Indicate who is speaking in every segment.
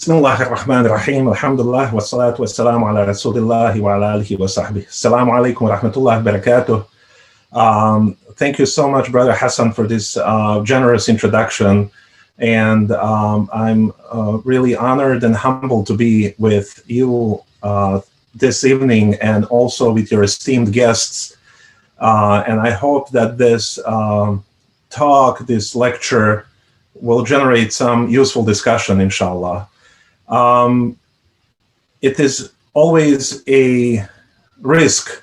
Speaker 1: Bismillah ar-Rahman ar-Rahim, alhamdulillah, wa salatu wa salamu ala rasulillahi wa ala alihi wa sahbihi. Assalamu alaikum wa rahmatullahi wa barakatuh. Thank you so much, Brother Hassan, for this generous introduction. And I'm really honored and humbled to be with you this evening and also with your esteemed guests. And I hope that this talk, this lecture, will generate some useful discussion, inshallah. It is always a risk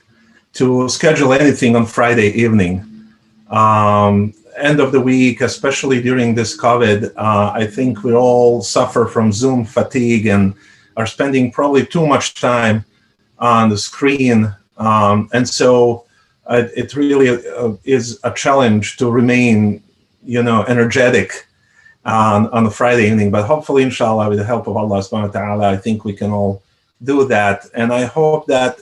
Speaker 1: to schedule anything on Friday evening. End of the week, especially during this COVID, I think we all suffer from Zoom fatigue and are spending probably too much time on the screen. And so it really is a challenge to remain, energetic on a Friday evening, but hopefully, inshallah, with the help of Allah subhanahu wa ta'ala, I think we can all do that. And I hope that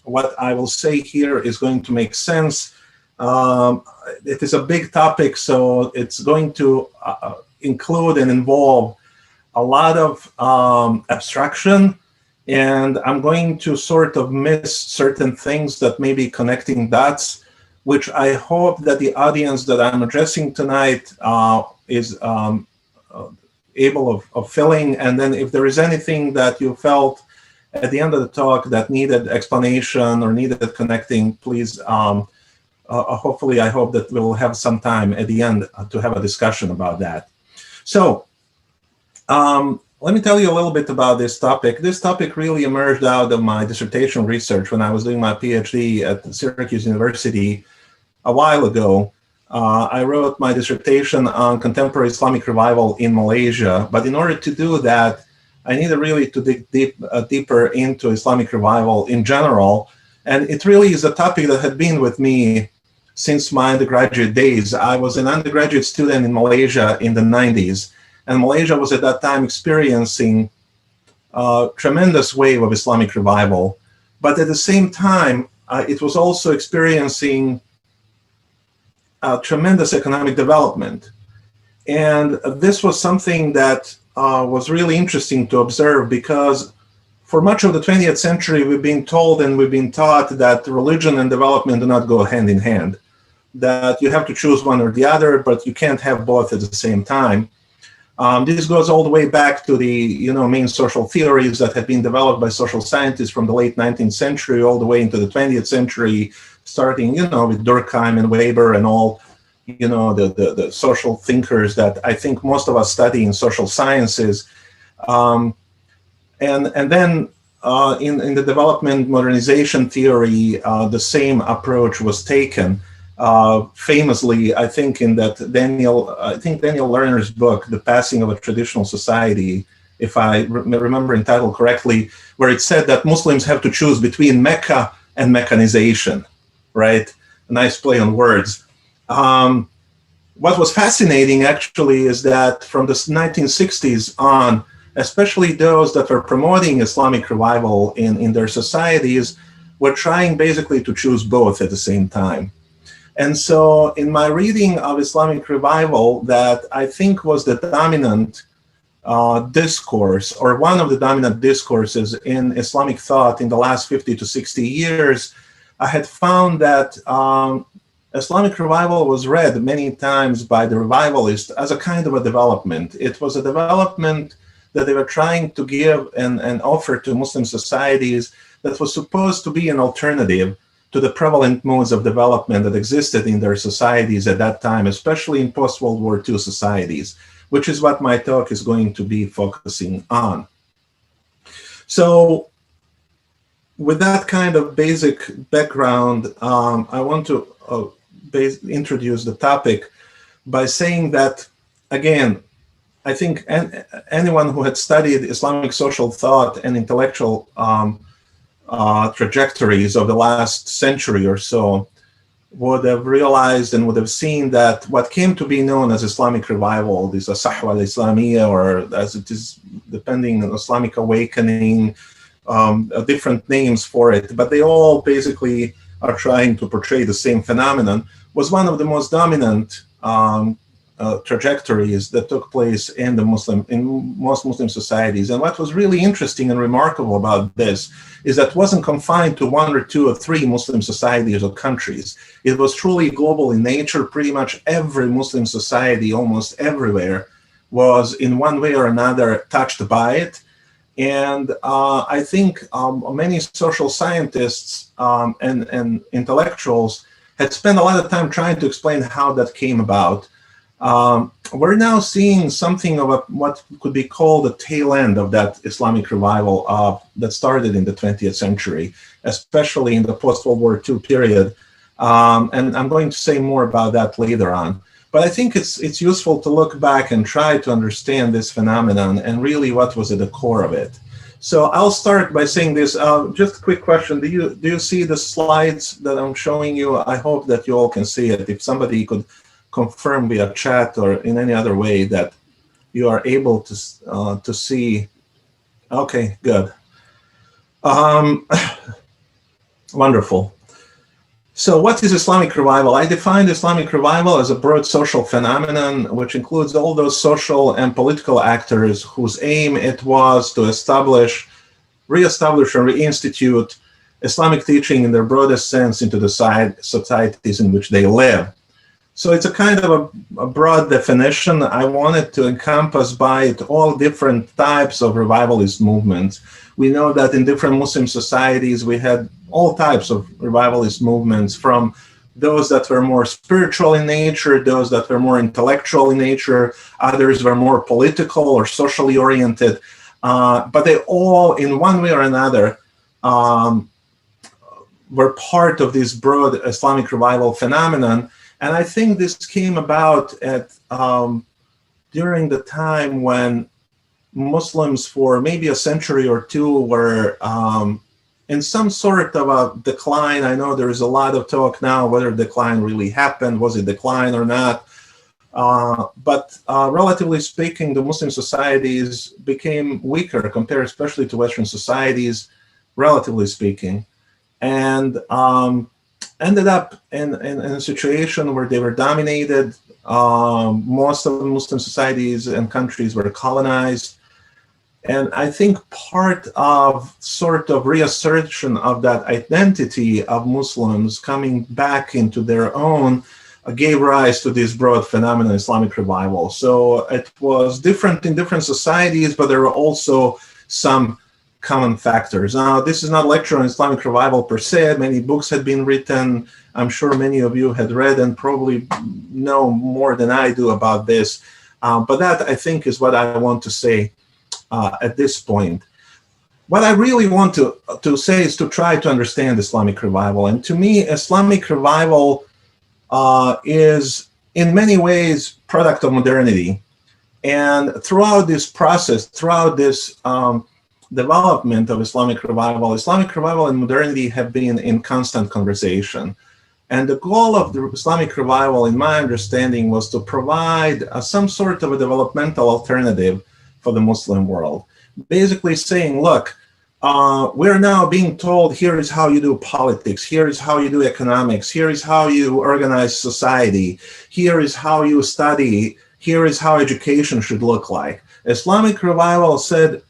Speaker 1: what I will say here is going to make sense. It is a big topic, so it's going to include and involve a lot of abstraction, and I'm going to sort of miss certain things that may be connecting dots, which I hope that the audience that I'm addressing tonight is able of filling. And then if there is anything that you felt at the end of the talk that needed explanation or needed connecting, please, hopefully, I hope that we'll have some time at the end to have a discussion about that. So let me tell you a little bit about this topic. This topic really emerged out of my dissertation research when I was doing my Ph.D. at Syracuse University a while ago. I wrote my dissertation on contemporary Islamic revival in Malaysia, but in order to do that, I needed really to dig deeper into Islamic revival in general, and it really is a topic that had been with me since my undergraduate days. I was an undergraduate student in Malaysia in the 90s, and Malaysia was at that time experiencing a tremendous wave of Islamic revival, but at the same time, it was also experiencing tremendous economic development. And this was something that was really interesting to observe, because for much of the 20th century, we've been told and we've been taught that religion and development do not go hand in hand, that you have to choose one or the other, but you can't have both at the same time. This goes all the way back to the main social theories that had been developed by social scientists from the late 19th century all the way into the 20th century, starting with Durkheim and Weber and all the social thinkers that I think most of us study in social sciences. And then in the development modernization theory, the same approach was taken. Famously, I think Daniel Lerner's book, The Passing of a Traditional Society, if I remember in title correctly, where it said that Muslims have to choose between Mecca and mechanization, right? A nice play on words. What was fascinating actually is that from the 1960s on, especially those that were promoting Islamic revival in their societies were trying basically to choose both at the same time. And so in my reading of Islamic revival, that I think was the dominant discourse, or one of the dominant discourses in Islamic thought in the last 50 to 60 years, I had found that Islamic revival was read many times by the revivalists as a kind of a development. It was a development that they were trying to give and offer to Muslim societies that was supposed to be an alternative to the prevalent modes of development that existed in their societies at that time, especially in post-World War II societies, which is what my talk is going to be focusing on. So with that kind of basic background, I want to introduce the topic by saying that, again, I think anyone who had studied Islamic social thought and intellectual trajectories of the last century or so would have realized and would have seen that what came to be known as Islamic revival, this Sahwa al-Islamiyya, or as it is depending on Islamic awakening, different names for it, but they all basically are trying to portray the same phenomenon, was one of the most dominant trajectories that took place in most Muslim societies. And what was really interesting and remarkable about this is that it wasn't confined to one or two or three Muslim societies or countries. It was truly global in nature. Pretty much every Muslim society, almost everywhere, was in one way or another touched by it. And I think many social scientists and intellectuals had spent a lot of time trying to explain how that came about. We're now seeing something of what could be called the tail end of that Islamic revival that started in the 20th century, especially in the post-World War II period. And I'm going to say more about that later on. But I think it's useful to look back and try to understand this phenomenon and really what was at the core of it. So I'll start by saying this. Just a quick question. Do you see the slides that I'm showing you? I hope that you all can see it. If somebody could confirm via chat or in any other way that you are able to see. Okay, good. Wonderful. So what is Islamic revival? I define Islamic revival as a broad social phenomenon which includes all those social and political actors whose aim it was to reestablish and reinstitute Islamic teaching in their broadest sense into the societies in which they live. So it's a kind of a broad definition. I wanted to encompass by it all different types of revivalist movements. We know that in different Muslim societies, we had all types of revivalist movements, from those that were more spiritual in nature, those that were more intellectual in nature, others were more political or socially oriented, but they all, in one way or another, were part of this broad Islamic revival phenomenon. And I think this came about during the time when Muslims for maybe a century or two were in some sort of a decline. I know there is a lot of talk now whether decline really happened, was it decline or not. But relatively speaking, the Muslim societies became weaker compared especially to Western societies, relatively speaking, and ended up in a situation where they were dominated. Most of the Muslim societies and countries were colonized. And I think part of sort of reassertion of that identity of Muslims coming back into their own gave rise to this broad phenomenon, Islamic revival. So it was different in different societies, but there were also some common factors. Now, this is not a lecture on Islamic revival per se. Many books had been written. I'm sure many of you had read and probably know more than I do about this. But that, I think, is what I want to say at this point. What I really want to say is to try to understand Islamic revival. And to me, Islamic revival is in many ways product of modernity. And throughout this process, throughout this development of Islamic revival and modernity have been in constant conversation. And the goal of the Islamic revival, in my understanding, was to provide some sort of a developmental alternative for the Muslim world. Basically saying, look, we're now being told, here is how you do politics, here is how you do economics, here is how you organize society, here is how you study, here is how education should look like. Islamic revival said,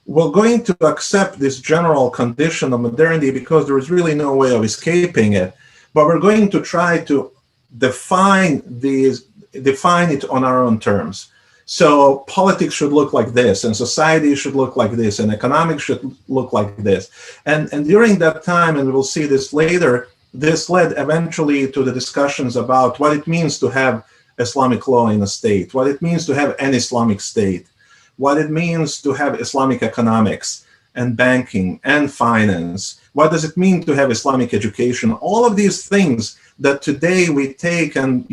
Speaker 1: we're going to accept this general condition of modernity because there is really no way of escaping it, but we're going to try to define it on our own terms. So politics should look like this, and society should look like this, and economics should look like this. And during that time, and we'll see this later, this led eventually to the discussions about what it means to have Islamic law in a state, what it means to have an Islamic state, what it means to have Islamic economics and banking and finance. What does it mean to have Islamic education? All of these things that today we take, and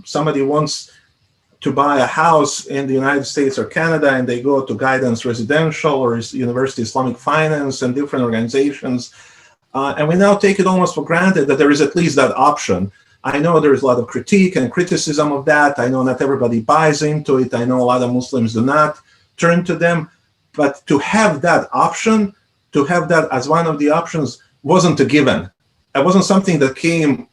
Speaker 1: somebody wants to buy a house in the United States or Canada, and they go to Guidance Residential or University Islamic Finance and different organizations. And we now take it almost for granted that there is at least that option. I know there is a lot of critique and criticism of that. I know not everybody buys into it. I know a lot of Muslims do not turn to them. But to have that option, to have that as one of the options, wasn't a given. It wasn't something that came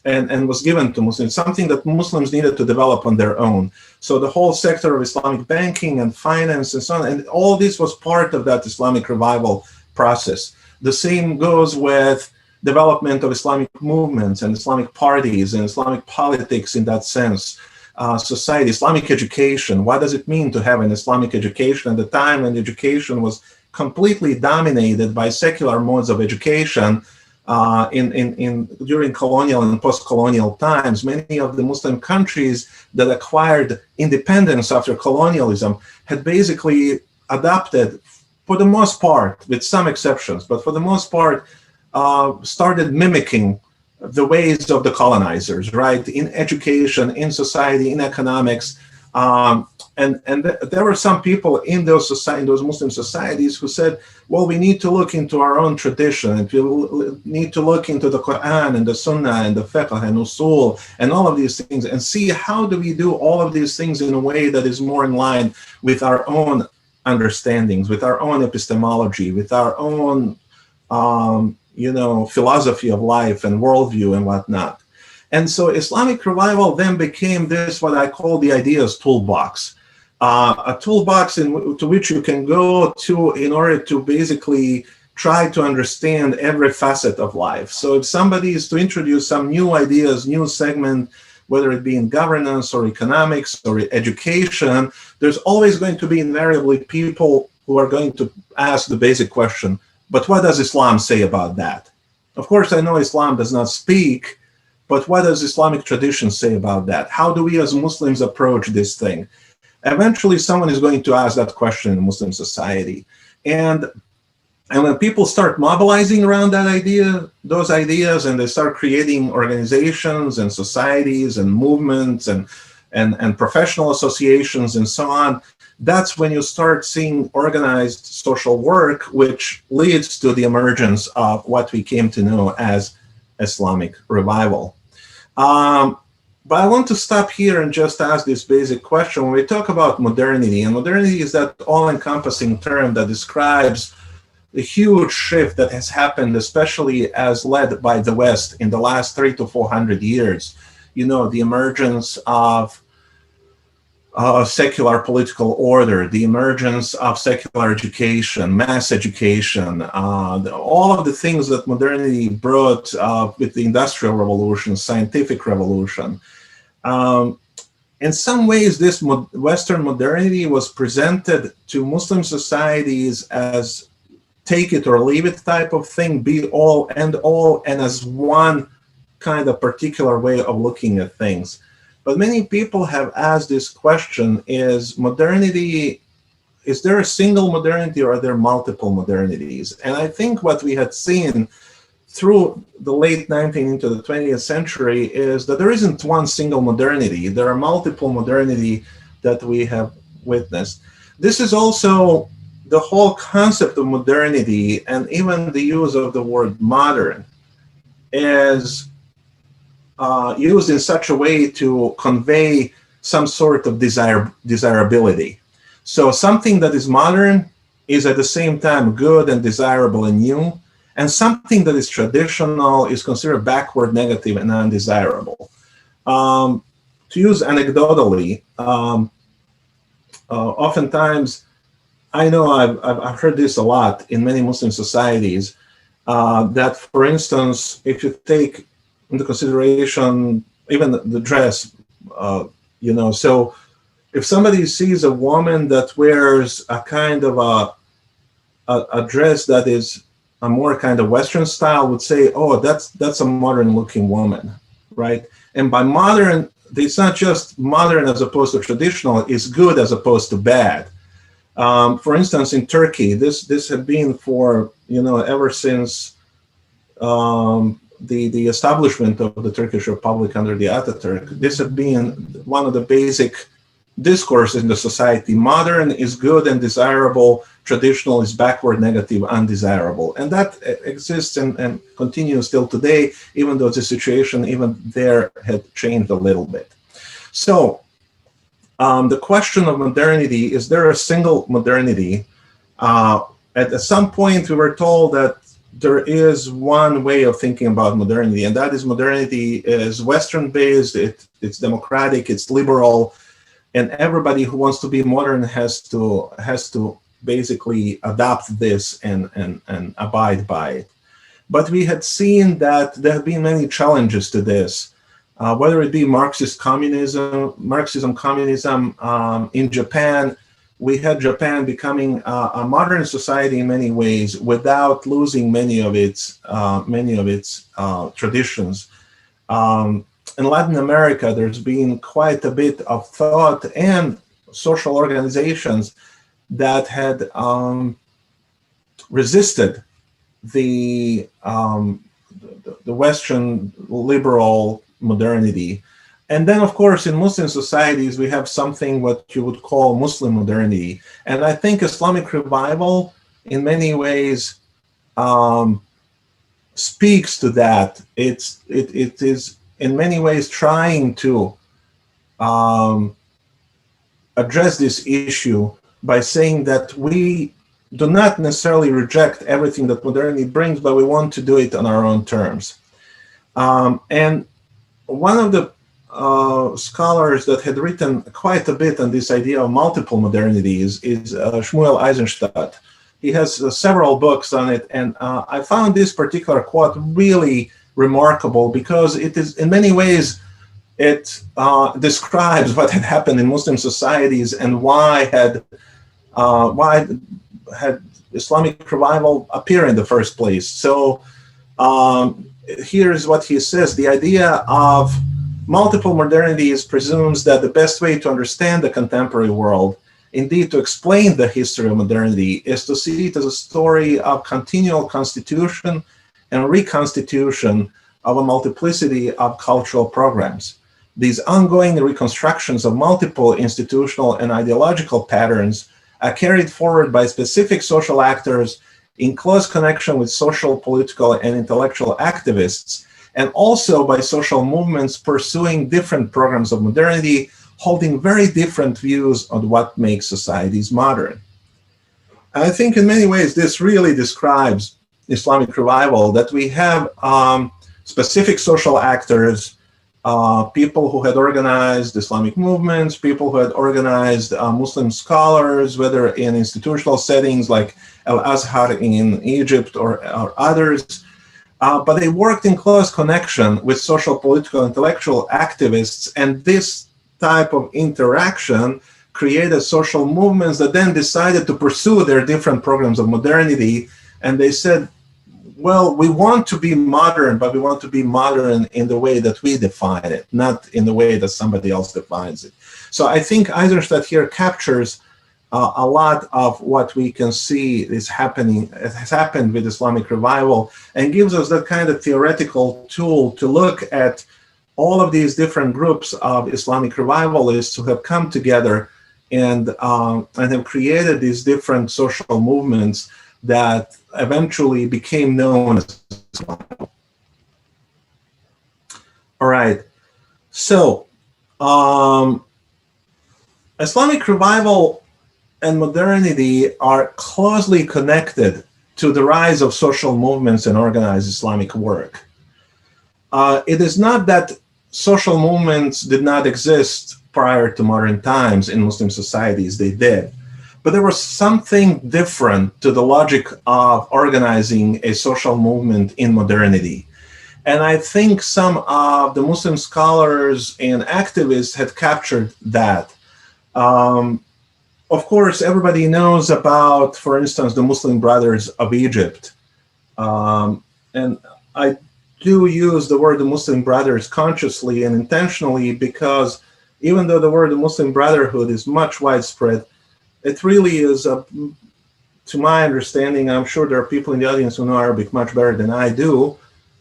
Speaker 1: and was given to Muslims, something that Muslims needed to develop on their own. So the whole sector of Islamic banking and finance and so on, and all this was part of that Islamic revival process. The same goes with development of Islamic movements and Islamic parties and Islamic politics in that sense. Society, Islamic education. What does it mean to have an Islamic education at the time when education was completely dominated by secular modes of education? During colonial and post-colonial times, many of the Muslim countries that acquired independence after colonialism had basically adopted, for the most part, with some exceptions, but for the most part, started mimicking the ways of the colonizers, right? In education, in society, in economics. There were some people in those Muslim societies who said, well, we need to look into our own tradition, and we need to look into the Qur'an and the Sunnah and the fiqh and usul and all of these things, and see how do we do all of these things in a way that is more in line with our own understandings, with our own epistemology, with our own philosophy of life and worldview and whatnot. And so Islamic revival then became this, what I call the ideas toolbox. A toolbox to which you can go to in order to basically try to understand every facet of life. So if somebody is to introduce some new ideas, new segment, whether it be in governance or economics or education, there's always going to be invariably people who are going to ask the basic question, but what does Islam say about that? Of course, I know Islam does not speak, but what does Islamic tradition say about that? How do we as Muslims approach this thing? Eventually, someone is going to ask that question in Muslim society. And when people start mobilizing around that idea, those ideas, and they start creating organizations and societies and movements and professional associations and so on, that's when you start seeing organized social work, which leads to the emergence of what we came to know as Islamic revival. But I want to stop here and just ask this basic question. When we talk about modernity, and modernity is that all-encompassing term that describes the huge shift that has happened, especially as led by the West in the last 300 to 400 years. The emergence of secular political order, the emergence of secular education, mass education, all of the things that modernity brought with the Industrial Revolution, scientific revolution. In some ways, this Western modernity was presented to Muslim societies as take it or leave it type of thing, be all, end all, and as one kind of particular way of looking at things. But many people have asked this question, is there a single modernity or are there multiple modernities? And I think what we had seen through the late 19th into the 20th century is that there isn't one single modernity. There are multiple modernity that we have witnessed. This is also the whole concept of modernity, and even the use of the word modern is used in such a way to convey some sort of desirability. So something that is modern is at the same time good and desirable and new, and something that is traditional is considered backward, negative, and undesirable. To use anecdotally, oftentimes, I know I've heard this a lot in many Muslim societies, that, for instance, if you take into consideration even the dress, so if somebody sees a woman that wears a kind of a dress that is a more kind of Western style, would say, oh, that's a modern looking woman, right? And by modern, it's not just modern as opposed to traditional, it's good as opposed to bad. For instance, in Turkey, this had been for, ever since the establishment of the Turkish Republic under the Ataturk, this had been one of the basic discourses in the society. Modern is good and desirable, traditional is backward, negative, undesirable. And that exists and continues still today, even though the situation even there had changed a little bit. So the question of modernity, is there a single modernity? At some point we were told that there is one way of thinking about modernity, and that is modernity is Western-based, it's democratic, it's liberal, and everybody who wants to be modern has to basically adopt this and abide by it. But we had seen that there have been many challenges to this, whether it be Marxism, communism. In Japan, we had Japan becoming a modern society in many ways without losing many of its traditions. In Latin America, there's been quite a bit of thought and social organizations that had resisted the Western liberal modernity. And then, of course, in Muslim societies, we have something what you would call Muslim modernity. And I think Islamic revival, in many ways, speaks to that. It is, in many ways, trying to address this issue by saying that we do not necessarily reject everything that modernity brings, but we want to do it on our own terms. And one of the scholars that had written quite a bit on this idea of multiple modernities is Shmuel Eisenstadt. He has several books on it, and I found this particular quote really remarkable because it is, in many ways, it describes what had happened in Muslim societies and why had Islamic revival appear in the first place. So here's what he says: the idea of multiple modernities presumes that the best way to understand the contemporary world, indeed to explain the history of modernity, is to see it as a story of continual constitution and reconstitution of a multiplicity of cultural programs. These ongoing reconstructions of multiple institutional and ideological patterns are carried forward by specific social actors in close connection with social, political, and intellectual activists, and also by social movements pursuing different programs of modernity, holding very different views on what makes societies modern. And I think in many ways this really describes Islamic revival, that we have specific social actors, people who had organized Islamic movements, people who had organized Muslim scholars, whether in institutional settings like Al-Azhar in Egypt or others, but they worked in close connection with social, political, intellectual activists, and this type of interaction created social movements that then decided to pursue their different programs of modernity, and they said, well, we want to be modern, but we want to be modern in the way that we define it, not in the way that somebody else defines it. So I think Eisenstadt here captures a lot of what we can see is happening, has happened with Islamic revival, and gives us that kind of theoretical tool to look at all of these different groups of Islamic revivalists who have come together and have created these different social movements that eventually became known as Islam. All right, so Islamic revival and modernity are closely connected to the rise of social movements and organized Islamic work. It is not that social movements did not exist prior to modern times in Muslim societies, they did. But there was something different to the logic of organizing a social movement in modernity. And I think some of the Muslim scholars and activists had captured that. Of course, everybody knows about, for instance, the Muslim Brothers of Egypt. And I do use the word the Muslim Brothers consciously and intentionally because even though the word the Muslim Brotherhood is much widespread, it really is, to my understanding, I'm sure there are people in the audience who know Arabic much better than I do,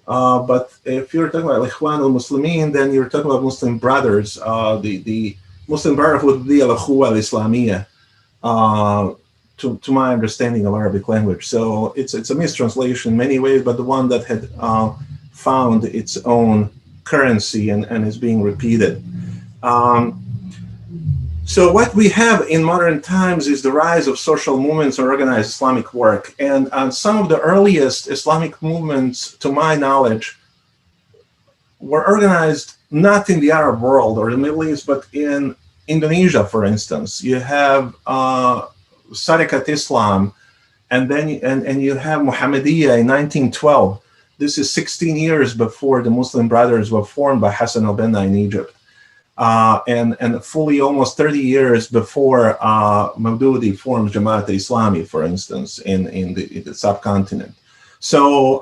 Speaker 1: but if you're talking about Ikhwan al-Muslimin, then you're talking about Muslim Brothers. The Muslim Brotherhood would be al-Ukhuwa al-Islamiyya, to my understanding of Arabic language. So it's a mistranslation in many ways, but the one that had found its own currency and is being repeated. So what we have in modern times is the rise of social movements or organized Islamic work. And some of the earliest Islamic movements, to my knowledge, were organized not in the Arab world or the Middle East, but in Indonesia, for instance. You have Syriac Islam, and then you have Muhammadiyah in 1912. This is 16 years before the Muslim Brothers were formed by Hassan al-Banna in Egypt. And fully almost 30 years before Maududi formed Jamaat Islami, for instance, in the subcontinent. So,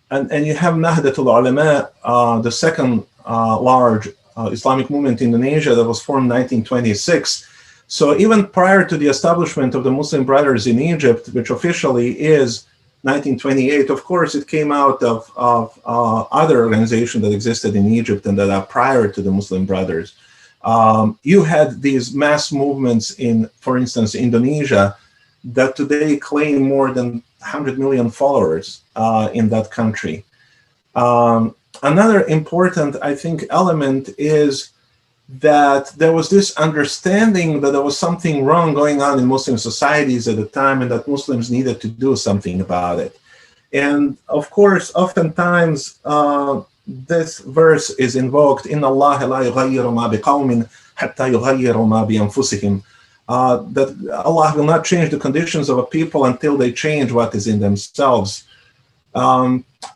Speaker 1: and you have Nahdlatul Ulama, the second large Islamic movement in Indonesia that was formed in 1926. So even prior to the establishment of the Muslim Brothers in Egypt, which officially is 1928, of course, it came out of other organizations that existed in Egypt and that are prior to the Muslim Brothers. You had these mass movements in, for instance, Indonesia, that today claim more than 100 million followers in that country. Another important, I think, element is that there was this understanding that there was something wrong going on in Muslim societies at the time and that Muslims needed to do something about it. And of course, oftentimes this verse is invoked, Inna Allah la yughayyiru ma biqawmin hatta yughayyiru ma bi anfusihim, that Allah will not change the conditions of a people until they change what is in themselves.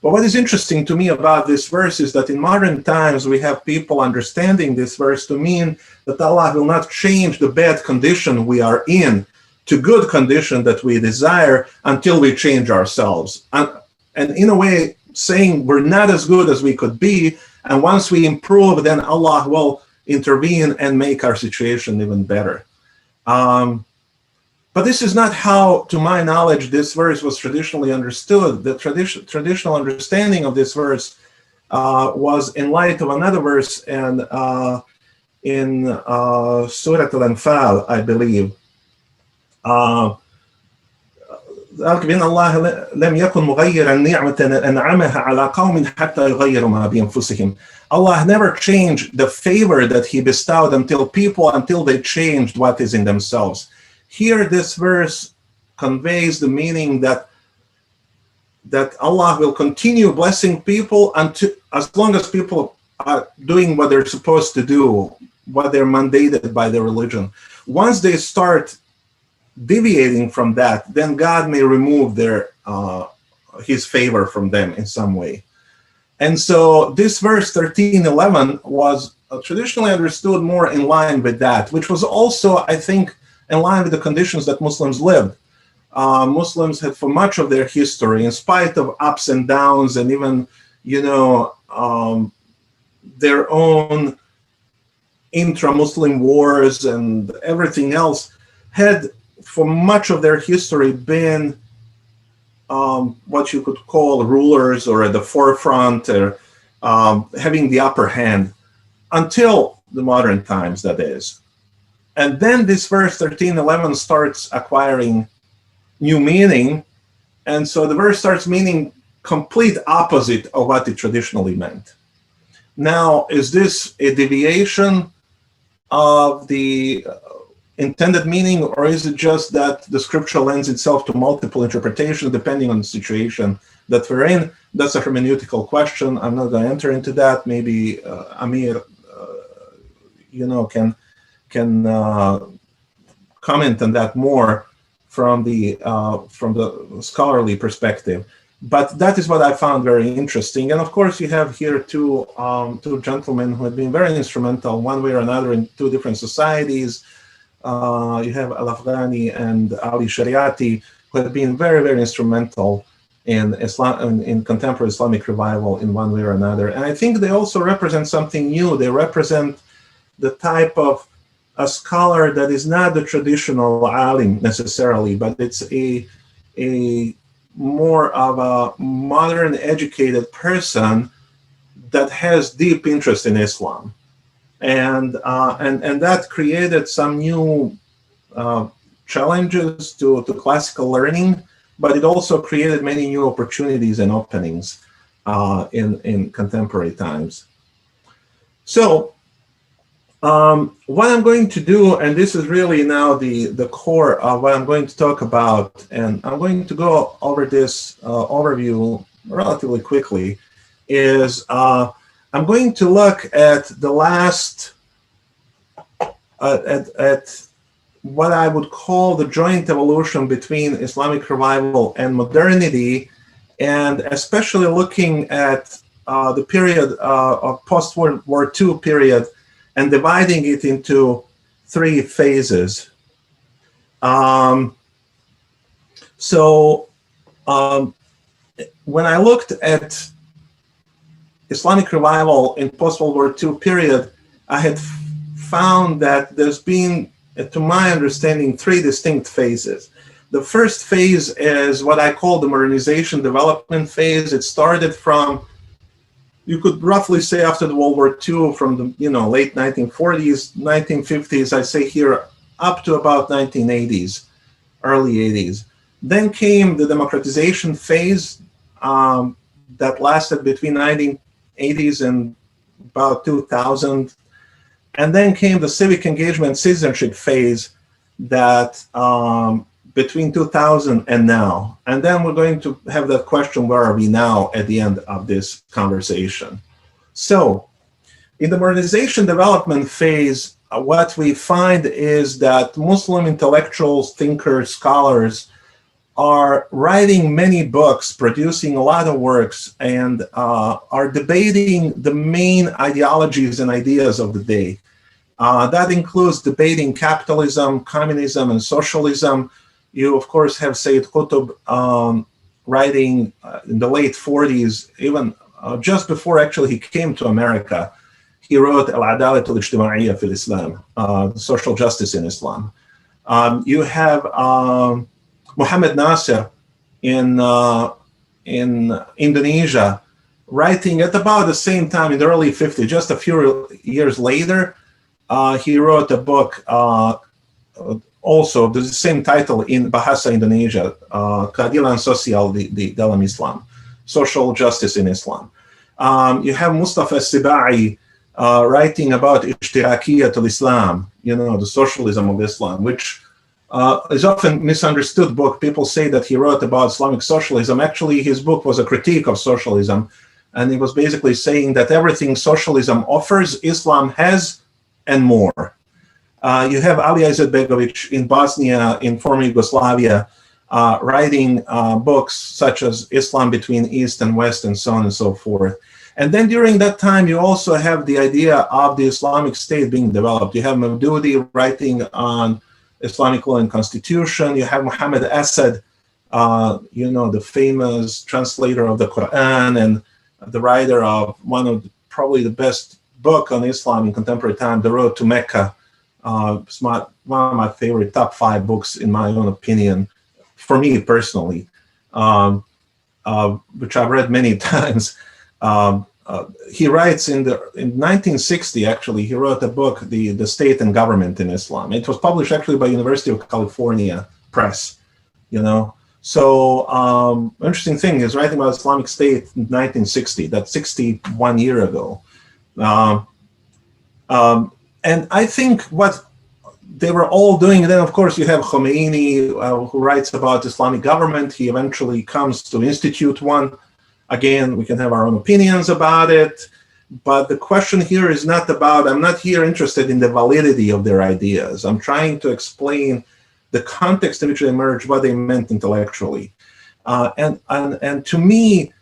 Speaker 1: But what is interesting to me about this verse is that in modern times we have people understanding this verse to mean that Allah will not change the bad condition we are in to good condition that we desire until we change ourselves. And in a way, saying we're not as good as we could be, and once we improve, then Allah will intervene and make our situation even better. But this is not how, to my knowledge, this verse was traditionally understood. The traditional understanding of this verse was in light of another verse and in Surah Al-Anfal, I believe. Allah never changed the favor that He bestowed until they changed what is in themselves. Here, this verse conveys the meaning that Allah will continue blessing people as long as people are doing what they're supposed to do, what they're mandated by their religion. Once they start deviating from that, then God may remove His favor from them in some way. And so this verse 13:11 was traditionally understood more in line with that, which was also, I think, in line with the conditions that Muslims lived. Muslims had, for much of their history, in spite of ups and downs and even, their own intra-Muslim wars and everything else, had for much of their history been what you could call rulers or at the forefront or having the upper hand until the modern times, that is. And then this verse 13:11 starts acquiring new meaning. And so the verse starts meaning complete opposite of what it traditionally meant. Now, is this a deviation of the intended meaning, or is it just that the scripture lends itself to multiple interpretations depending on the situation that we're in? That's a hermeneutical question. I'm not going to enter into that. Maybe Amir, can comment on that more from the scholarly perspective. But that is what I found very interesting. And of course, you have here two gentlemen who have been very instrumental one way or another in two different societies. You have Al-Afghani and Ali Shariati, who have been very, very instrumental in Islam, in contemporary Islamic revival in one way or another. And I think they also represent something new. They represent the type of a scholar that is not the traditional alim necessarily, but it's a more of a modern educated person that has deep interest in Islam. And that created some new challenges to classical learning, but it also created many new opportunities and openings in contemporary times. So What I'm going to do, and this is really now the core of what I'm going to talk about, and I'm going to go over this overview relatively quickly, is I'm going to look at the last, at what I would call the joint evolution between Islamic revival and modernity, and especially looking at the period of post-World War II period, and dividing it into 3 phases. When I looked at Islamic revival in post-World War II period, I had found that there's been, to my understanding, 3 distinct phases. The first phase is what I call the modernization development phase. It started from, you could roughly say, after the World War II, from the late 1940s, 1950s, I say here, up to about 1980s, early 80s. Then came the democratization phase that lasted between 1980s and about 2000. And then came the civic engagement citizenship phase that between 2000 and now. And then we're going to have that question, where are we now at the end of this conversation? So in the modernization development phase, what we find is that Muslim intellectuals, thinkers, scholars are writing many books, producing a lot of works, and are debating the main ideologies and ideas of the day. That includes debating capitalism, communism, and socialism. You, of course, have Sayyid Qutb writing in the late 40s, even just before actually he came to America. He wrote Al-Adalat al-Ijtima'iyya fil Islam, social justice in Islam. You have Muhammad Nasir in Indonesia, writing at about the same time in the early 50s, just a few years later. He wrote a book also the same title in Bahasa Indonesia, Keadilan Sosial di Dalam Islam, Social Justice in Islam. You have Mustafa Sibai writing about Ishtirakiyat al-Islam, the socialism of Islam, which is often misunderstood book. People say that he wrote about Islamic socialism. Actually, his book was a critique of socialism, and he was basically saying that everything socialism offers, Islam has, and more. You have Ali Izetbegovic in Bosnia, in former Yugoslavia, writing books such as Islam Between East and West, and so on and so forth. And then during that time, you also have the idea of the Islamic State being developed. You have Mawdudi writing on Islamic law and constitution. You have Muhammad Asad, the famous translator of the Qur'an and the writer of one of probably the best book on Islam in contemporary time, The Road to Mecca. It's one of my favorite top 5 books, in my own opinion, for me personally, which I've read many times. He writes in 1960, actually, he wrote a book, The State and Government in Islam. It was published actually by University of California Press, So interesting thing is writing about Islamic State in 1960, that's 61 years ago. And I think what they were all doing, then of course you have Khomeini, who writes about Islamic government. He eventually comes to institute one. Again, we can have our own opinions about it, but the question here is not about, I'm not here interested in the validity of their ideas. I'm trying to explain the context in which they emerged, what they meant intellectually. And to me,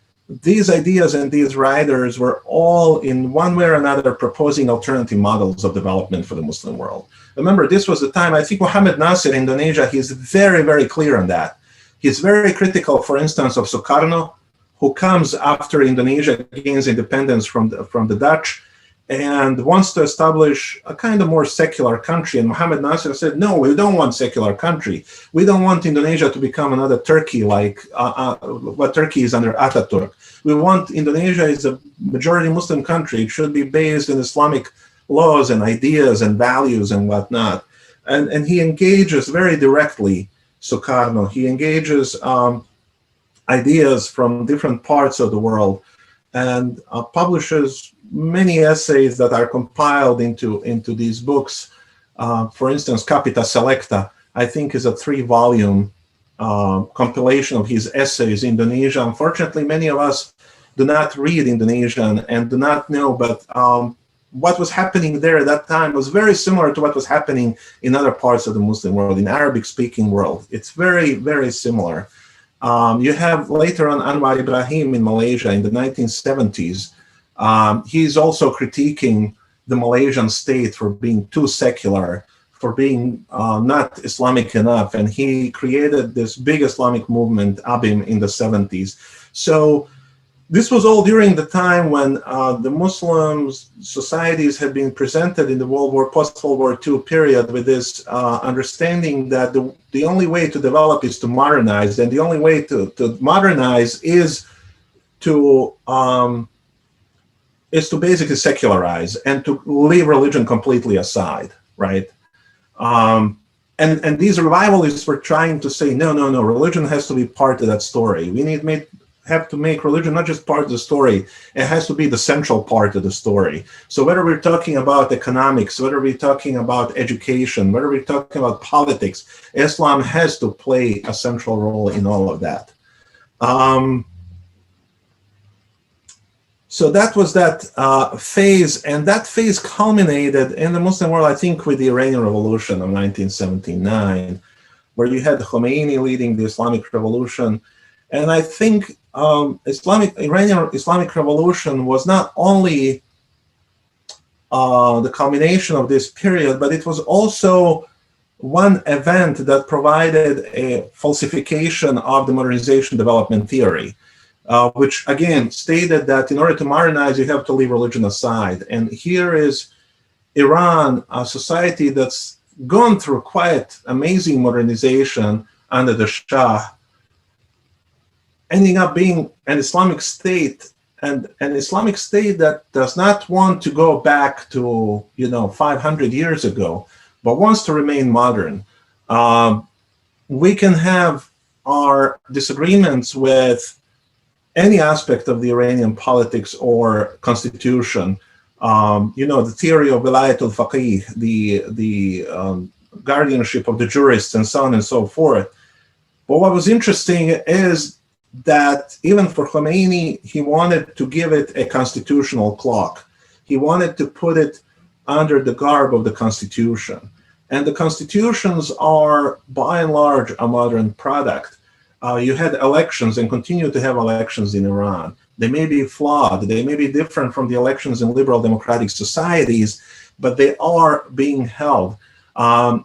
Speaker 1: these ideas and these writers were all in one way or another proposing alternative models of development for the Muslim world. Remember, this was the time, I think Muhammad Nasir in Indonesia, he's very, very clear on that. He's very critical, for instance, of Sukarno, who comes after Indonesia gains independence from the Dutch and wants to establish a kind of more secular country. And Muhammad Nasir said, no, we don't want secular country. We don't want Indonesia to become another Turkey like what Turkey is under Ataturk. We want Indonesia is a majority Muslim country. It should be based in Islamic laws and ideas and values and whatnot. And he engages very directly, Sukarno. He engages ideas from different parts of the world and publishes many essays that are compiled into these books. For instance, Capita Selecta, I think, is a 3-volume compilation of his essays in Indonesia. Unfortunately, many of us do not read Indonesian and do not know, but what was happening there at that time was very similar to what was happening in other parts of the Muslim world, in Arabic-speaking world. It's very, very similar. You have later on Anwar Ibrahim in Malaysia in the 1970s. He's also critiquing the Malaysian state for being too secular, for being not Islamic enough, and he created this big Islamic movement, ABIM, in the 70s. So this was all during the time when the Muslim societies had been presented in the post-World War II period with this understanding that the only way to develop is to modernize, and the only way to modernize is to basically secularize and to leave religion completely aside, right? And these revivalists were trying to say, no, religion has to be part of that story. We have to make religion not just part of the story, it has to be the central part of the story. So whether we're talking about economics, whether we're talking about education, whether we're talking about politics, Islam has to play a central role in all of that. So that was that phase, and that phase culminated in the Muslim world, I think, with the Iranian Revolution of 1979, where you had Khomeini leading the Islamic Revolution. And I think Iranian Islamic Revolution was not only the culmination of this period, but it was also one event that provided a falsification of the modernization development theory. Which again stated that in order to modernize, you have to leave religion aside. And here is Iran, a society that's gone through quite amazing modernization under the Shah, ending up being an Islamic state, and an Islamic state that does not want to go back to 500 years ago, but wants to remain modern. We can have our disagreements with any aspect of the Iranian politics or constitution, the theory of Wilayat al-Faqih, the guardianship of the jurists, and so on and so forth. But what was interesting is that even for Khomeini, he wanted to give it a constitutional clock. He wanted to put it under the garb of the constitution. And the constitutions are, by and large, a modern product. You had elections and continue to have elections in Iran. They may be flawed, they may be different from the elections in liberal democratic societies, but they are being held.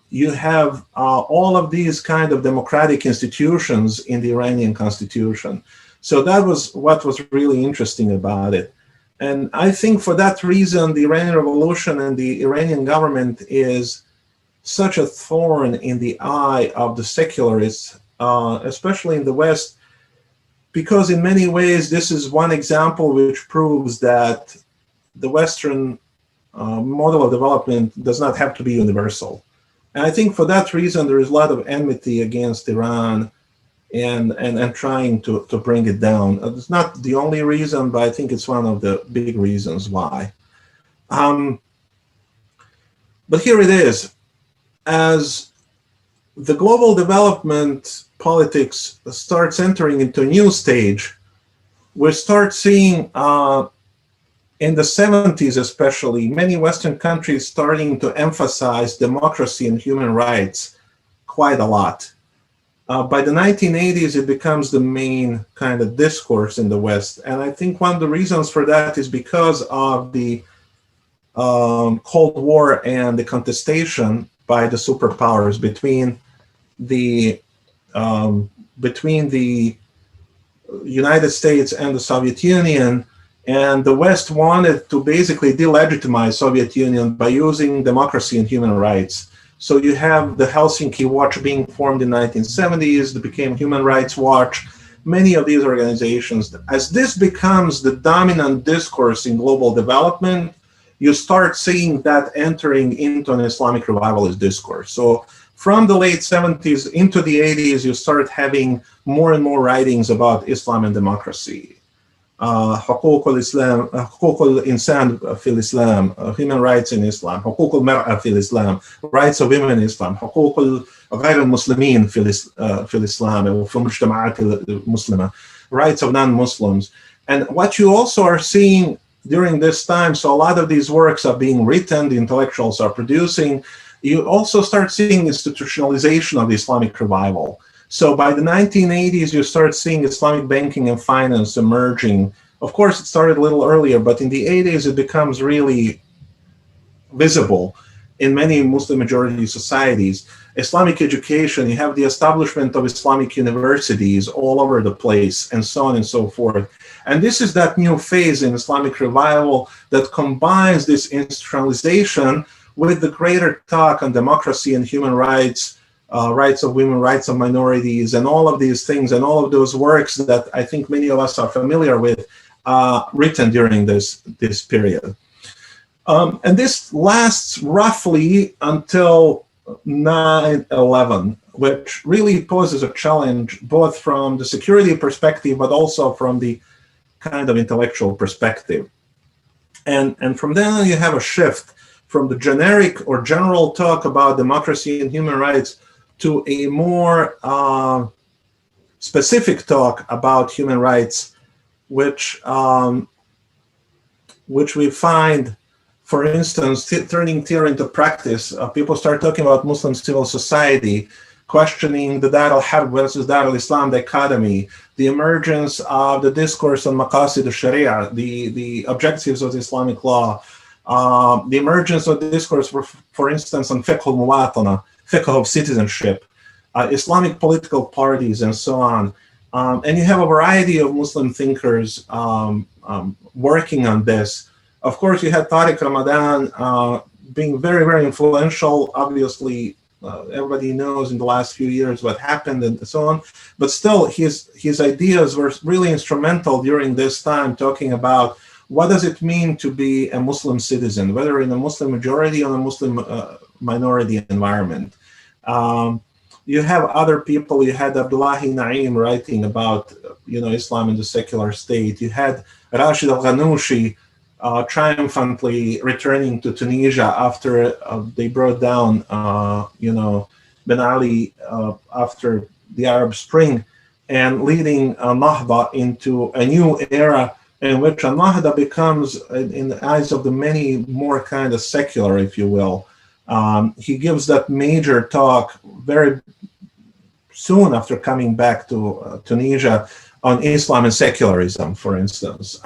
Speaker 1: You have all of these kind of democratic institutions in the Iranian constitution. So that was what was really interesting about it. And I think for that reason, the Iranian Revolution and the Iranian government is such a thorn in the eye of the secularists, especially in the West, because in many ways this is one example which proves that the Western model of development does not have to be universal. And I think for that reason there is a lot of enmity against Iran and trying to bring it down. It's not the only reason, but I think it's one of the big reasons why. But here it is. As the global development politics starts entering into a new stage, we start seeing in the 70s especially, many Western countries starting to emphasize democracy and human rights quite a lot. By the 1980s, it becomes the main kind of discourse in the West. And I think one of the reasons for that is because of the Cold War and the contestation by the superpowers between the United States and the Soviet Union, and the West wanted to basically delegitimize Soviet Union by using democracy and human rights. So you have the Helsinki Watch being formed in the 1970s, that became Human Rights Watch, many of these organizations. As this becomes the dominant discourse in global development, you start seeing that entering into an Islamic revivalist discourse. So from the late 70s into the 80s, you start having more and more writings about Islam and democracy. حقوق الإسلام حقوق الإنسان في الإسلام human rights in Islam حقوق المرأة في الإسلام rights of women in Islam حقوق غير المسلمين في الإسلام وفي المجتمعات المسلمة rights of non-Muslims. And what you also are seeing during this time, so a lot of these works are being written, the intellectuals are producing, you also start seeing institutionalization of the Islamic revival. So by the 1980s, you start seeing Islamic banking and finance emerging. Of course, it started a little earlier, but in the 80s, it becomes really visible in many Muslim majority societies. Islamic education, you have the establishment of Islamic universities all over the place, and so on and so forth. And this is that new phase in Islamic revival that combines this institutionalization with the greater talk on democracy and human rights, rights of women, rights of minorities, and all of these things, and all of those works that I think many of us are familiar with, written during this period. And this lasts roughly until 9/11, which really poses a challenge both from the security perspective, but also from the kind of intellectual perspective. And from then you have a shift from the generic or general talk about democracy and human rights to a more specific talk about human rights, which we find, for instance, turning theory into practice. People start talking about Muslim civil society, questioning the Dar al-Harb versus Dar al-Islam dichotomy, the emergence of the discourse on Maqasid al-Sharia, the objectives of the Islamic law, the emergence of the discourse, for instance, on fiqh al-muwatana, fiqh of citizenship, Islamic political parties, and so on. And you have a variety of Muslim thinkers working on this. Of course, you had Tariq Ramadan being very, very influential. Obviously, everybody knows in the last few years what happened and so on. But still, his ideas were really instrumental during this time, talking about what does it mean to be a Muslim citizen, whether in a Muslim majority or a Muslim minority environment. You have other people. You had Abdullahi Naim writing about Islam in the secular state. You had Rashid al-Ghanouchi triumphantly returning to Tunisia after they brought down Ben Ali after the Arab Spring, and leading Nahda into a new era in which Nahda becomes, in the eyes of the many, more kind of secular, if you will. He gives that major talk very soon after coming back to Tunisia on Islam and secularism, for instance.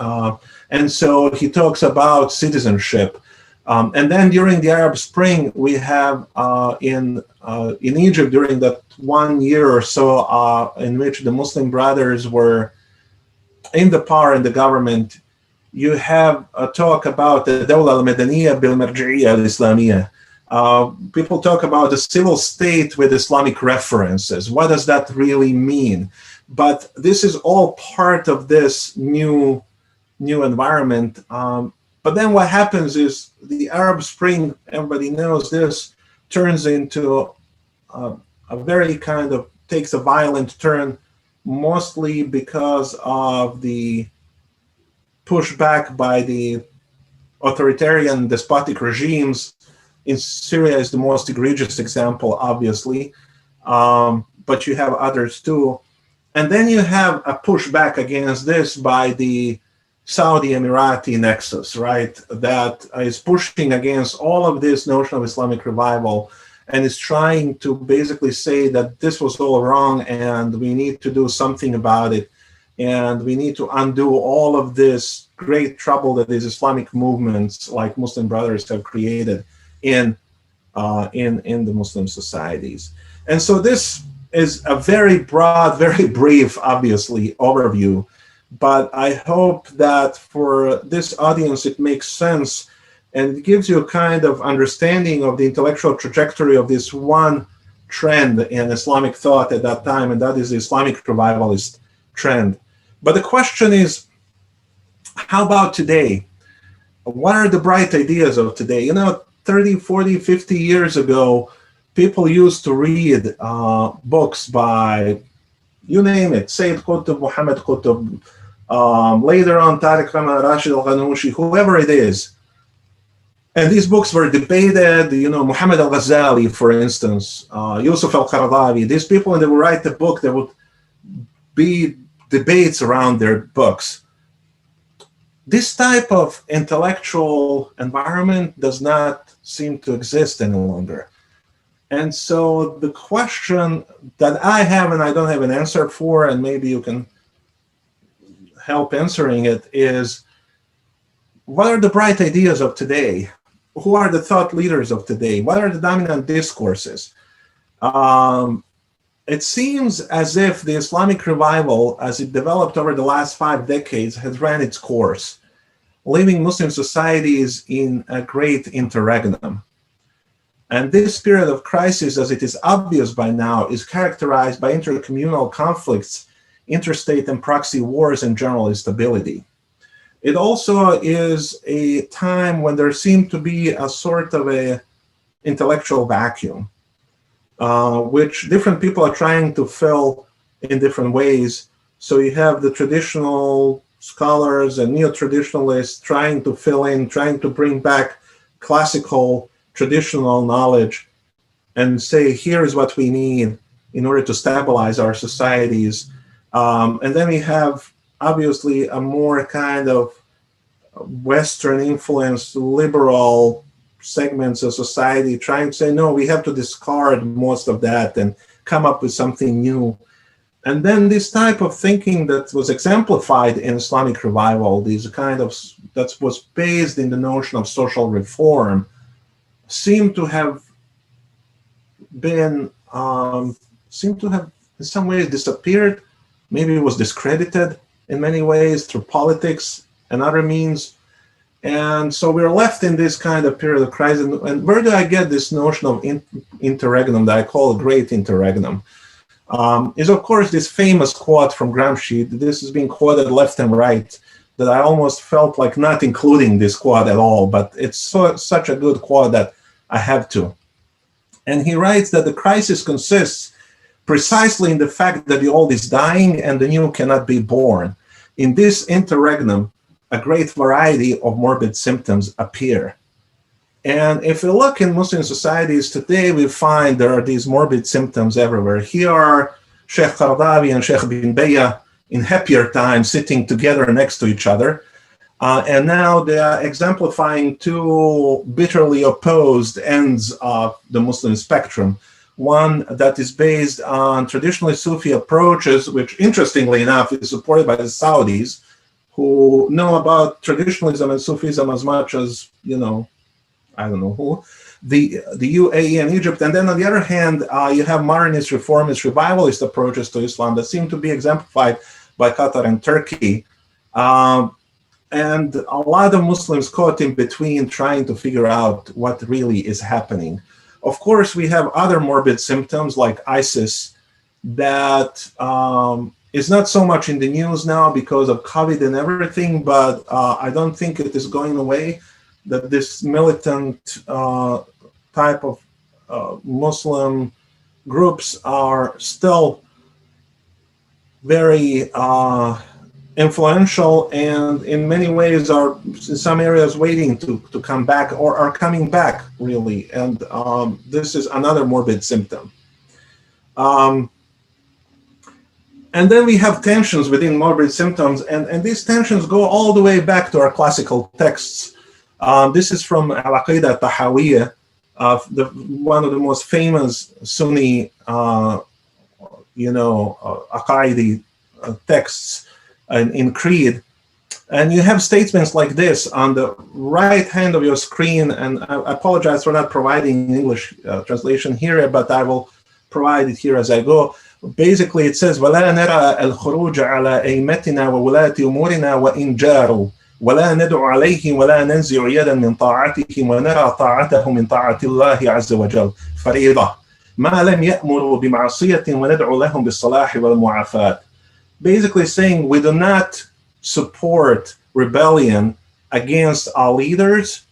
Speaker 1: And so he talks about citizenship. And then during the Arab Spring, we have in Egypt, during that 1 year or so in which the Muslim Brothers were in the power in the government, you have a talk about the Dawla al-Madaniyya bil-Marji'iyya al-Islamiyya. People talk about the civil state with Islamic references. What does that really mean? But this is all part of this new environment. But then what happens is the Arab Spring, everybody knows this, turns into a very kind of, takes a violent turn, mostly because of the pushback by the authoritarian despotic regimes. In Syria is the most egregious example, obviously, but you have others too. And then you have a pushback against this by the Saudi Emirati nexus, right? That is pushing against all of this notion of Islamic revival and is trying to basically say that this was all wrong and we need to do something about it. And we need to undo all of this great trouble that these Islamic movements like Muslim Brothers have created in the Muslim societies. And so this is a very broad, very brief, obviously, overview. But I hope that for this audience, it makes sense and it gives you a kind of understanding of the intellectual trajectory of this one trend in Islamic thought at that time, and that is the Islamic revivalist trend. But the question is, how about today? What are the bright ideas of today? 30, 40, 50 years ago, people used to read books by, you name it, Sayyid Qutb, Muhammad Qutb, Later on, Tariq Ramadan, Rashid al-Ghanouchi, whoever it is. And these books were debated, Muhammad al-Ghazali, for instance, Yusuf al-Qaradawi. These people, when they would write the book, there would be debates around their books. This type of intellectual environment does not seem to exist any longer. And so the question that I have, and I don't have an answer for, and maybe you can help answering it, is what are the bright ideas of today? Who are the thought leaders of today? What are the dominant discourses? It seems as if the Islamic revival, as it developed over the last 5 decades, has ran its course, leaving Muslim societies in a great interregnum. And this period of crisis, as it is obvious by now, is characterized by intercommunal conflicts, interstate and proxy wars, and general instability. It also is a time when there seemed to be a sort of a intellectual vacuum, which different people are trying to fill in different ways. So you have the traditional scholars and neo-traditionalists trying to fill in, trying to bring back classical traditional knowledge and say, here is what we need in order to stabilize our societies. And then we have obviously a more kind of Western influenced liberal segments of society trying to say, no, we have to discard most of that and come up with something new. And then this type of thinking that was exemplified in Islamic revival, these kind of, that was based in the notion of social reform, seem to have been, seem to have in some ways disappeared. Maybe it was discredited in many ways through politics and other means. And so we're left in this kind of period of crisis. And where do I get this notion of interregnum that I call a great interregnum? Is of course this famous quote from Gramsci. This is being quoted left and right, that I almost felt like not including this quote at all, but it's such a good quote that I have to. And he writes that the crisis consists precisely in the fact that the old is dying and the new cannot be born. In this interregnum, a great variety of morbid symptoms appear. And if we look in Muslim societies today, we find there are these morbid symptoms everywhere. Here are Sheikh Qaradawi and Sheikh bin Bayya in happier times sitting together next to each other. And now they are exemplifying two bitterly opposed ends of the Muslim spectrum. One that is based on traditionally Sufi approaches, which interestingly enough is supported by the Saudis, who know about traditionalism and Sufism as much as, I don't know who, the UAE and Egypt. And then on the other hand, you have modernist, reformist, revivalist approaches to Islam that seem to be exemplified by Qatar and Turkey. And a lot of Muslims caught in between trying to figure out what really is happening. Of course, we have other morbid symptoms like ISIS that is not so much in the news now because of COVID and everything, but I don't think it is going away, that this militant type of Muslim groups are still very influential and in many ways are in some areas waiting to come back or are coming back really. And this is another morbid symptom. And then we have tensions within morbid symptoms, and these tensions go all the way back to our classical texts. This is from Al-Aqidah Tahawiyya, one of the most famous Sunni, Aqaidi texts in Creed. And you have statements like this on the right hand of your screen, and I apologize for not providing English translation here, but I will provide it here as I go. Basically, it says, وَلَا نَرَى الْخُرُوجَ عَلَى أَئِمَّتِنَا وَوُلَاةِ أُمُورِنَا وَإِنْ جَارُوا وَلَا نَدْعُ عَلَيْهِمْ وَلَا نَنْزِعُ يَدًا مِنْ طَاعَتِهِمْ وَنَرَى طَاعَتَهُمْ مِنْ طَاعَةِ اللَّهِ عَزَّ وَجَلَّ فَرِيضَةً مَا لَمْ يَأْمُرُوا بِمَعْصِيَةٍ وَنَدْعُ لَهُمْ بِالصَّلَاحِ وَالْمُعَافَاةِ. Basically saying we do not support rebellion against our leaders,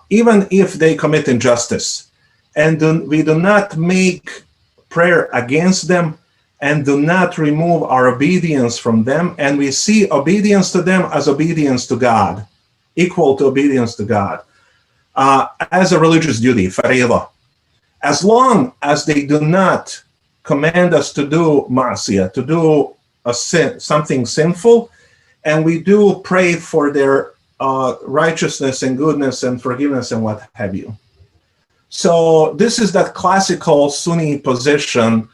Speaker 1: even if they commit injustice. And we do not make prayer against them, and do not remove our obedience from them. And we see obedience to them as obedience to God, equal to obedience to God, as a religious duty, faridah. As long as they do not command us to do ma'asiyah, to do a sin, something sinful, and we do pray for their righteousness and goodness and forgiveness and what have you. So this is that classical Sunni position,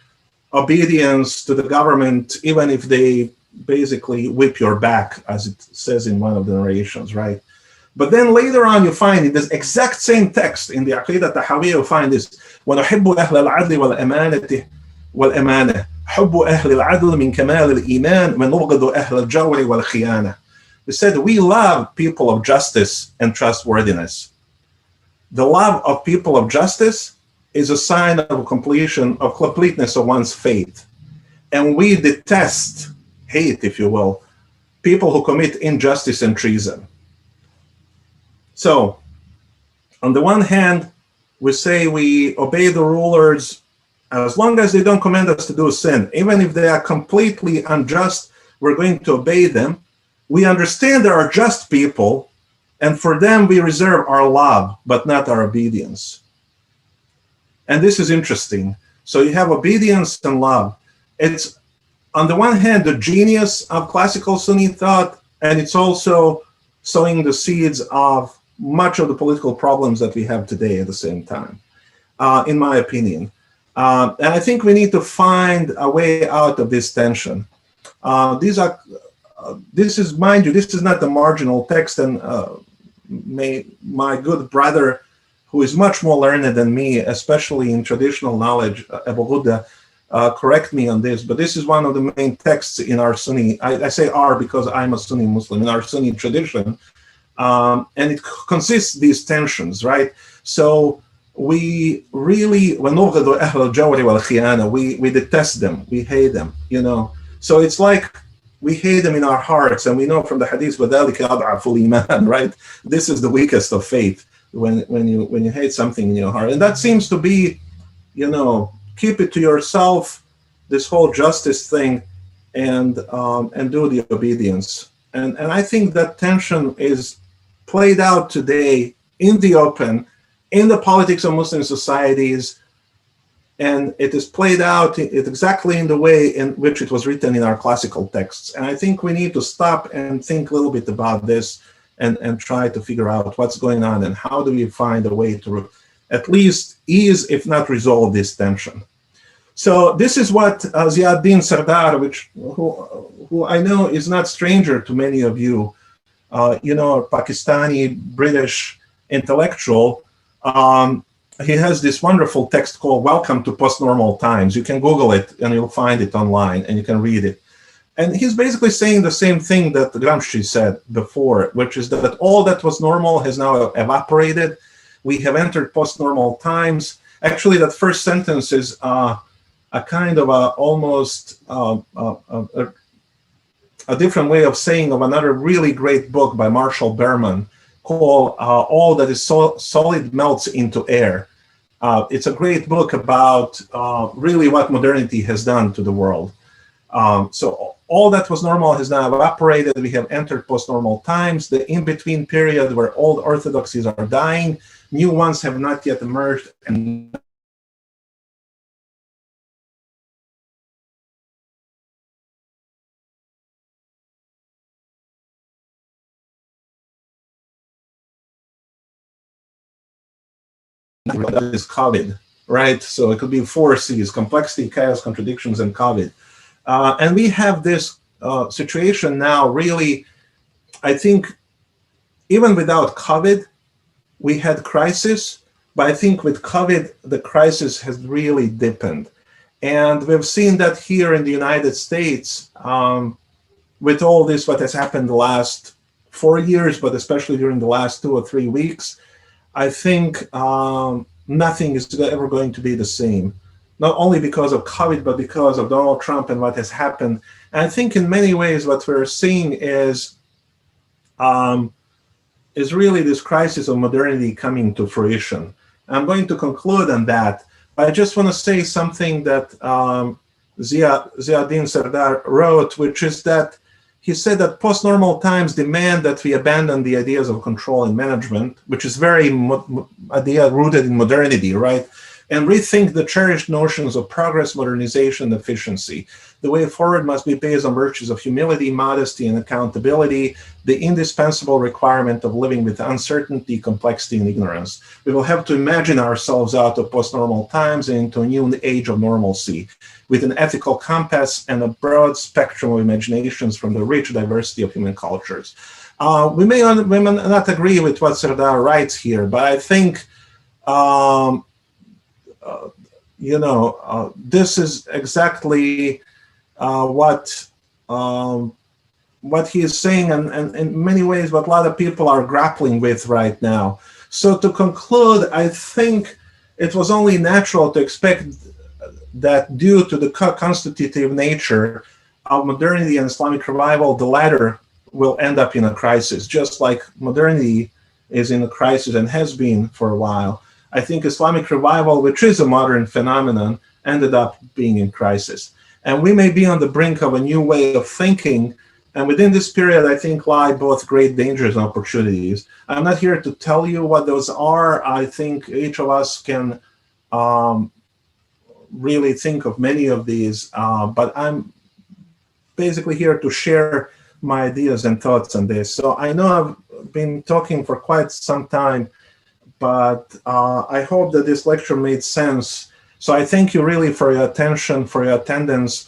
Speaker 1: obedience to the government, even if they basically whip your back, as it says in one of the narrations, right? But then later on you find in this exact same text in the Aqidah Tahawiyya, you find this, وَنُحِبُّ أَهْلَ الْعَدْلِ وَالْأَمَانَةِ وَالْأَمَانَةِ حُبُّ أَهْلِ الْعَدْلِ مِنْ كَمَالِ الْإِيمَانِ وَنُبْغِضُ أَهْلَ الْجَوْرِ وَالْخِيَانَةِ. We said we love people of justice and trustworthiness. The love of people of justice is a sign of completeness of one's faith. And we detest, hate, if you will, people who commit injustice and treason. So, on the one hand, we say we obey the rulers as long as they don't command us to do sin. Even if they are completely unjust, we're going to obey them. We understand there are just people, and for them we reserve our love, but not our obedience. And this is interesting. So you have obedience and love. It's, on the one hand, the genius of classical Sunni thought, and it's also sowing the seeds of much of the political problems that we have today at the same time, in my opinion. And I think we need to find a way out of this tension. This is, mind you, this is not the marginal text, and my good brother, who is much more learned than me, especially in traditional knowledge, Abu Ghudda, correct me on this, but this is one of the main texts in our Sunni, I say our because I'm a Sunni Muslim, in our Sunni tradition, and it consists of these tensions, right? So we really, we detest them, we hate them, you know. So it's like we hate them in our hearts, and we know from the hadith, right? This is the weakest of faith, when you hate something in your heart. And that seems to be, you know, keep it to yourself, this whole justice thing, and do the obedience. And I think that tension is played out today in the open, in the politics of Muslim societies, and it is played out exactly in the way in which it was written in our classical texts. And I think we need to stop and think a little bit about this and try to figure out what's going on and how do we find a way to at least ease, if not resolve, this tension. So this is what Ziauddin Sardar, who I know is not stranger to many of you, you know, Pakistani, British intellectual. He has this wonderful text called Welcome to Postnormal Times. You can Google it and you'll find it online and you can read it. And he's basically saying the same thing that Gramsci said before, which is that all that was normal has now evaporated. We have entered post-normal times. Actually, that first sentence is a kind of almost a different way of saying of another really great book by Marshall Berman called All That Is Solid Melts into Air. It's a great book about really what modernity has done to the world. So all that was normal has now evaporated. We have entered post-normal times, the in-between period where old orthodoxies are dying, new ones have not yet emerged, and that is COVID, right? So it could be 4 C's: complexity, chaos, contradictions, and COVID. And we have this situation now, really, I think, even without COVID, we had crisis, but I think with COVID, the crisis has really deepened. And we've seen that here in the United States, with all this, what has happened the last 4 years, but especially during the last 2 or 3 weeks, I think nothing is ever going to be the same. Not only because of COVID, but because of Donald Trump and what has happened. And I think in many ways what we're seeing is really this crisis of modernity coming to fruition. I'm going to conclude on that, but I just want to say something that Ziauddin Sardar wrote, which is that he said that post-normal times demand that we abandon the ideas of control and management, which is very idea rooted in modernity, right? And rethink the cherished notions of progress, modernization, and efficiency. The way forward must be based on virtues of humility, modesty, and accountability, the indispensable requirement of living with uncertainty, complexity, and ignorance. We will have to imagine ourselves out of post-normal times and into a new age of normalcy, with an ethical compass and a broad spectrum of imaginations from the rich diversity of human cultures. We may not agree with what Sardar writes here, but I think this is exactly what he is saying, and in many ways what a lot of people are grappling with right now. So to conclude, I think it was only natural to expect that due to the constitutive nature of modernity and Islamic revival, the latter will end up in a crisis, just like modernity is in a crisis and has been for a while. I think Islamic revival, which is a modern phenomenon, ended up being in crisis. And we may be on the brink of a new way of thinking. And within this period, I think, lie both great dangers and opportunities. I'm not here to tell you what those are. I think each of us can really think of many of these, but I'm basically here to share my ideas and thoughts on this. So I know I've been talking for quite some time, but I hope that this lecture made sense. So I thank you really for your attention, for your attendance,